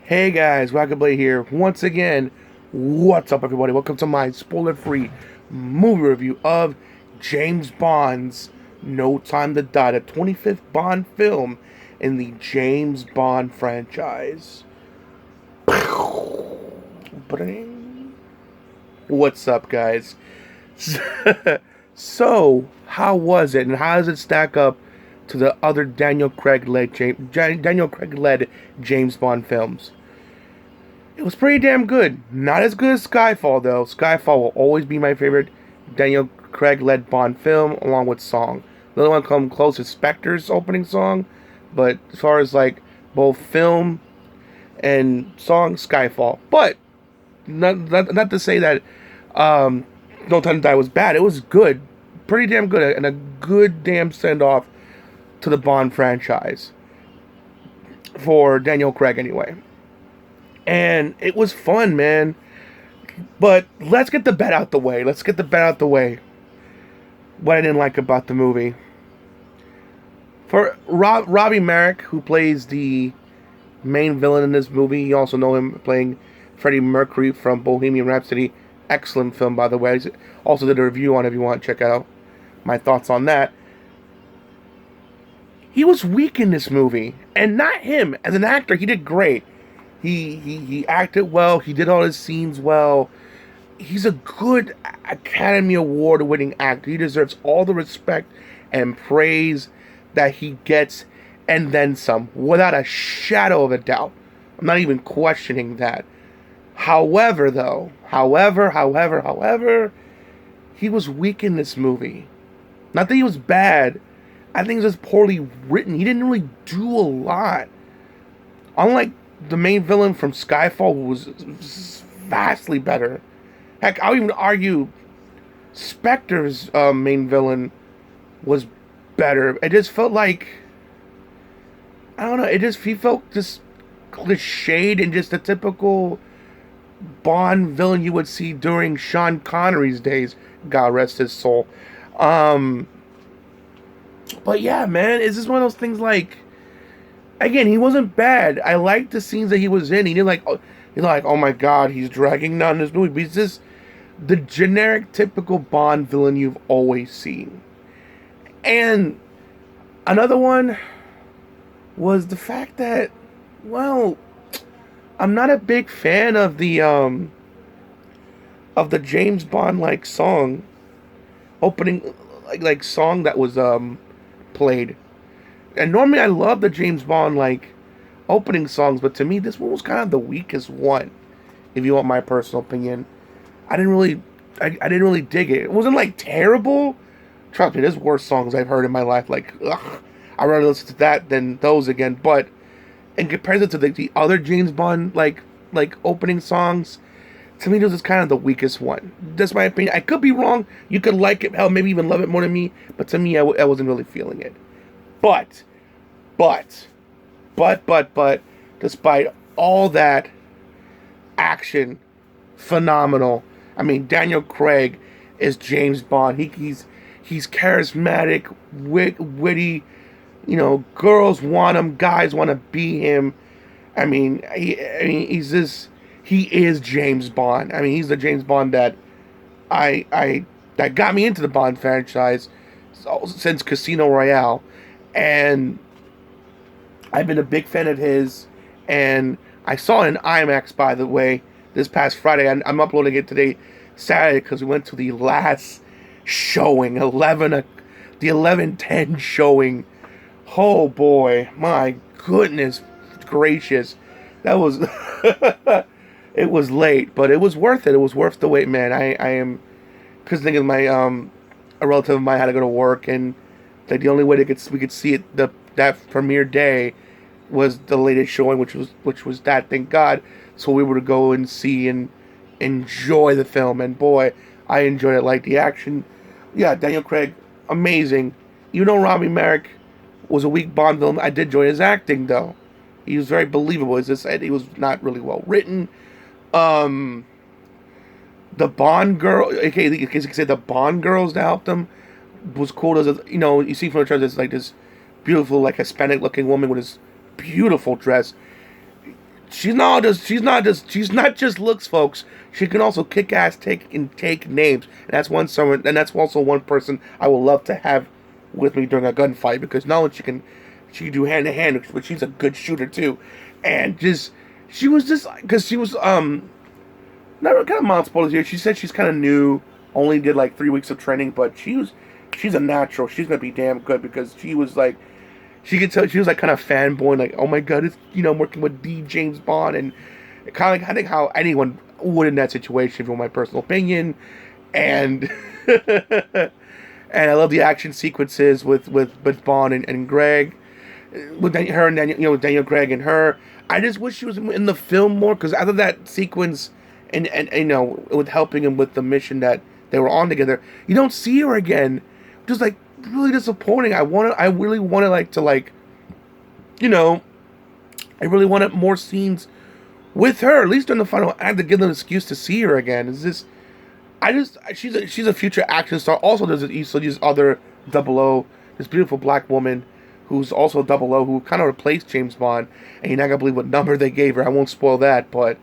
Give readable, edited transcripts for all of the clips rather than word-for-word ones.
Hey guys, Rockingtheblade here once again. What's up, everybody? Welcome to my spoiler-free movie review of James Bond's No Time to Die, the 25th Bond film in the James Bond franchise. What's up, guys? So, how was it, and how does it stack up to the other Daniel Craig led James Bond films? It was pretty damn good. Not as good as Skyfall, though. Skyfall will always be my favorite Daniel Craig led Bond film, along with song. The other one come close is Spectre's opening song, but as far as like both film and song, Skyfall. But not to say that No Time to Die was bad. It was good, pretty damn good, and a good damn send off to the Bond franchise for Daniel Craig, anyway. And it was fun, man. But let's get the bet out the way. What I didn't like about the movie. For Robbie Merrick, who plays the main villain in this movie, you also know him playing Freddie Mercury from Bohemian Rhapsody. Excellent film, by the way. I also did a review on it if you want to check out my thoughts on that. He was weak in this movie. And not him. As an actor, he did great. He acted well. He did all his scenes well. He's a good Academy Award winning actor. He deserves all the respect and praise that he gets, and then some, without a shadow of a doubt. I'm not even questioning that. However, he was weak in this movie. Not that he was bad. I think it was just poorly written. He didn't really do a lot. Unlike the main villain from Skyfall, who was vastly better. Heck, I'll even argue Spectre's main villain was better. It just felt like, I don't know, he felt just cliched and just a typical Bond villain you would see during Sean Connery's days. God rest his soul. But yeah, man, it's just one of those things like, again, he wasn't bad. I liked the scenes that he was in. He didn't oh my god, he's dragging down this movie. But he's just the generic, typical Bond villain you've always seen. And another one was the fact that, well, I'm not a big fan of the James Bond like song opening, like song that was played. And normally I love the James Bond like opening songs, but to me this one was kind of the weakest one. If you want my personal opinion, I didn't really dig it. It wasn't like terrible. Trust me, there's worse songs I've heard in my life. Like, ugh, I'd rather listen to that than those again. But in comparison to the other James Bond like opening songs, to me this is kind of the weakest one. That's my opinion. I could be wrong. You could like it, hell, maybe even love it more than me. But to me, I wasn't really feeling it. But, despite all that action, phenomenal. I mean, Daniel Craig is James Bond. He's charismatic, witty. You know, girls want him, guys want to be him. I mean, he is James Bond. I mean, he's the James Bond that that got me into the Bond franchise since Casino Royale. And I've been a big fan of his, and I saw it in IMAX, by the way, this past Friday. I'm uploading it today, Saturday, because we went to the last showing, the 11:10 showing. Oh boy, my goodness gracious, that was it was late, but it was worth it. It was worth the wait, man. I am, because thinking my a relative of mine had to go to work, and like the only way we could see it that premiere day was the latest showing, which was that, thank God. So we were to go and see and enjoy the film, and boy, I enjoyed it. Like the action, yeah, Daniel Craig, amazing. Even though Robbie Merrick was a weak Bond villain, I did enjoy his acting though. He was very believable. As I said, he was not really well written. The Bond girl, okay, you can say the Bond girls that helped him was cool. As you know, you see from the trailer, there's like this beautiful, like Hispanic looking woman with this beautiful dress. she's not just looks, folks. She can also kick ass, take names, and that's also one person I would love to have with me during a gunfight, because not only she can do hand to hand, but she's a good shooter too, and she was just because she was not kind of mild spoilers here. She said she's kind of new, only did like 3 weeks of training, but she's a natural. She's gonna be damn good, because she was like. She could tell she was like kind of fanboy, like, oh my god, it's I'm working with D. James Bond, and kind of like I think how anyone would in that situation, from my personal opinion, and and I love the action sequences with Bond and Greg, with her and Daniel, with Daniel Craig and her. I just wish she was in the film more, because after that sequence, and with helping him with the mission that they were on together, you don't see her again. Just like. Really disappointing. I really wanted I really wanted more scenes with her, at least during the final act, to give them an excuse to see her again. She's a future action star. Also, there's this other 00, this beautiful black woman who's also 00, who kind of replaced James Bond, and you're not gonna believe what number they gave her. I won't spoil that, but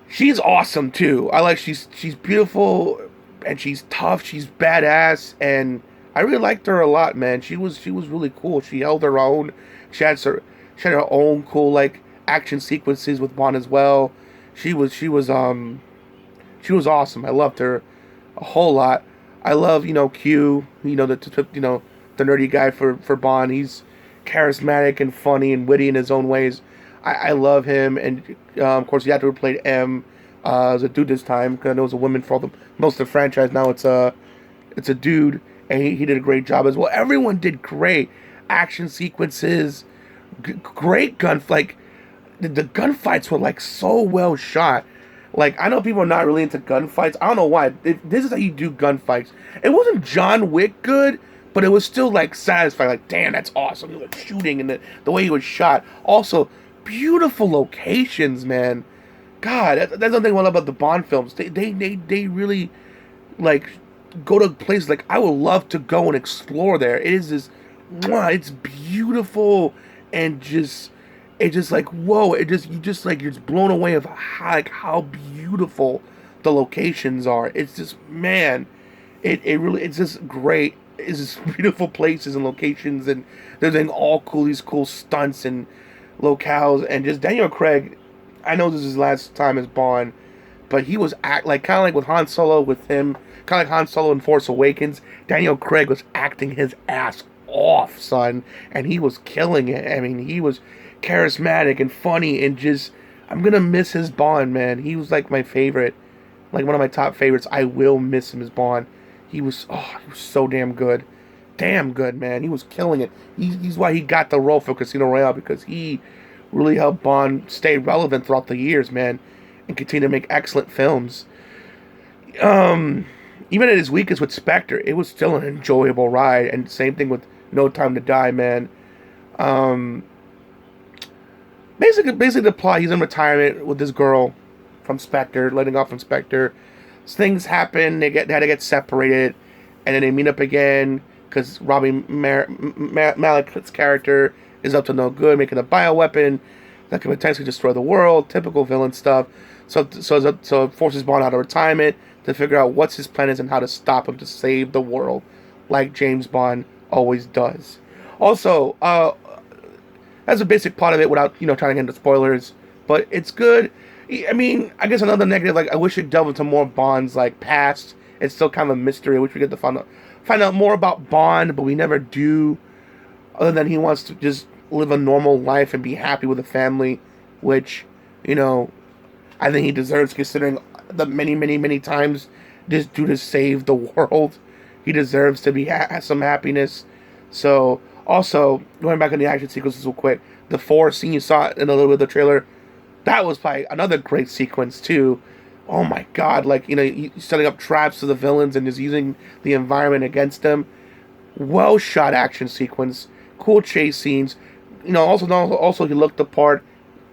she's awesome too. She's beautiful, and she's tough. She's badass, and I really liked her a lot, man. She was really cool. She held her own. She had her own cool like action sequences with Bond as well. She was awesome. I loved her a whole lot. I love Q. The nerdy guy for Bond. He's charismatic and funny and witty in his own ways. I love him, and of course the actor who played M was a dude this time, because I know it was a woman for most of the franchise. Now it's a dude. And he did a great job as well. Everyone did great. Action sequences, great like the gunfights were like so well shot. Like, I know people are not really into gunfights. I don't know why. This is how you do gunfights. It wasn't John Wick good, but it was still like satisfying. Like, damn, that's awesome. He was shooting, and the way he was shot. Also, beautiful locations, man. God, that's the thing I love about the Bond films. They really like. Go to places like I would love to go and explore there. It is this, it's beautiful, and it's just like whoa. You're just blown away of how beautiful the locations are. It's just, man, it's just great. It's just beautiful places and locations, and they're doing all these cool stunts and locales, and just Daniel Craig. I know this is his last time as Bond, but he was kind of like with Han Solo, with him. Kind of like Han Solo in Force Awakens, Daniel Craig was acting his ass off, son, and he was killing it. I mean, he was charismatic and funny, and just, I'm gonna miss his Bond, man. He was like my favorite, like one of my top favorites. I will miss him as Bond. He was so damn good, man. He was killing it. He's why he got the role for Casino Royale, because he really helped Bond stay relevant throughout the years, man, and continue to make excellent films. Even at his weakest with Spectre, it was still an enjoyable ride. And same thing with No Time to Die, man. Basically the plot, he's in retirement with this girl from Spectre, letting off from Spectre. Things happen, they had to get separated, and then they meet up again, because Rami Malek's character is up to no good, making a bioweapon that can potentially destroy the world. Typical villain stuff. So it forces Bond out of retirement to figure out what's his plan is and how to stop him to save the world, like James Bond always does. Also, that's a basic plot of it without trying to get into spoilers, but it's good. I mean, I guess another negative, like, I wish it delved into more Bond's like past. It's still kind of a mystery. I wish we get to find out more about Bond, but we never do. Other than he wants to just live a normal life and be happy with a family, which I think he deserves, considering the many times this dude has saved the world. He deserves to be some happiness. So, also, going back on the action sequences real quick, the 4 scene you saw in a little bit of the trailer, that was probably another great sequence too. Oh my god, like, setting up traps to the villains and just using the environment against them. Well shot action sequence, cool chase scenes. Also he looked the part.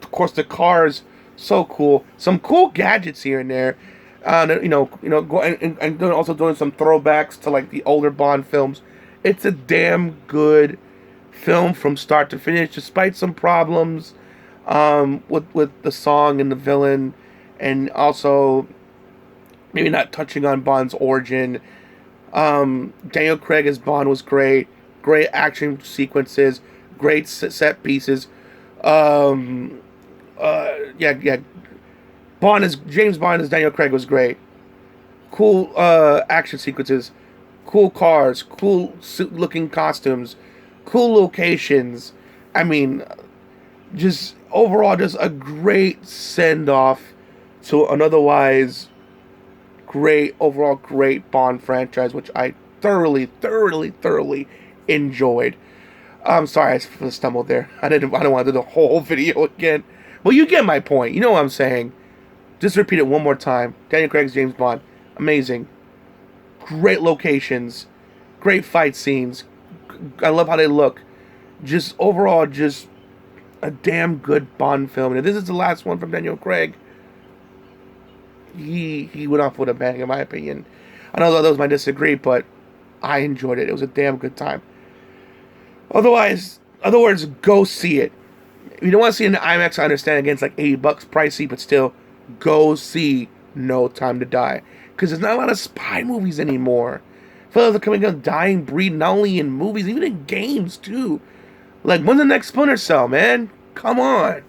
Of course, the cars, so cool. Some cool gadgets here and there. And also doing some throwbacks to like the older Bond films. It's a damn good film from start to finish, despite some problems. with the song and the villain, and also maybe not touching on Bond's origin. Daniel Craig as Bond was great. Great action sequences. Great set pieces. Yeah. James Bond as Daniel Craig was great. Cool action sequences. Cool cars. Cool looking costumes. Cool locations. I mean, just overall, just a great send off to an otherwise overall great Bond franchise, which I thoroughly enjoyed. I'm sorry, I stumbled there. I don't want to do the whole video again. Well, you get my point. You know what I'm saying. Just repeat it one more time. Daniel Craig's James Bond. Amazing. Great locations. Great fight scenes. I love how they look. Just overall, just a damn good Bond film. And if this is the last one from Daniel Craig, he went off with a bang, in my opinion. I know others might disagree, but I enjoyed it. It was a damn good time. Other words, go see it. If you don't want to see it in the IMAX, I understand. Again, it's like $80 pricey, but still, go see No Time to Die. Because there's not a lot of spy movies anymore. Fellas are coming out dying breed, not only in movies, even in games, too. Like, when's the next Splinter Cell, man? Come on.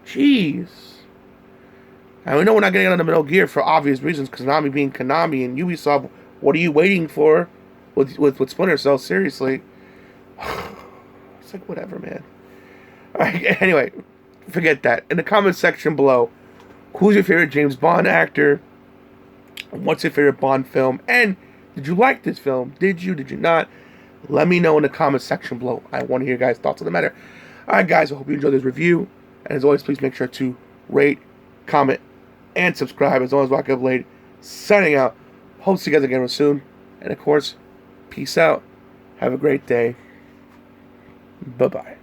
Jeez. And we know we're not getting out of the Metal Gear for obvious reasons, Konami being Konami, and Ubisoft, what are you waiting for with Splinter Cell? Seriously. It's like, whatever, man. Alright, anyway, forget that. In the comment section below, who's your favorite James Bond actor? What's your favorite Bond film? And did you like this film? Did you not? Let me know in the comment section below. I want to hear your guys' thoughts on the matter. Alright, guys, I hope you enjoyed this review. And as always, please make sure to rate, comment, and subscribe. As always, Rockingtheblade signing out. Hope to see you guys again real soon. And of course, peace out. Have a great day. Bye-bye.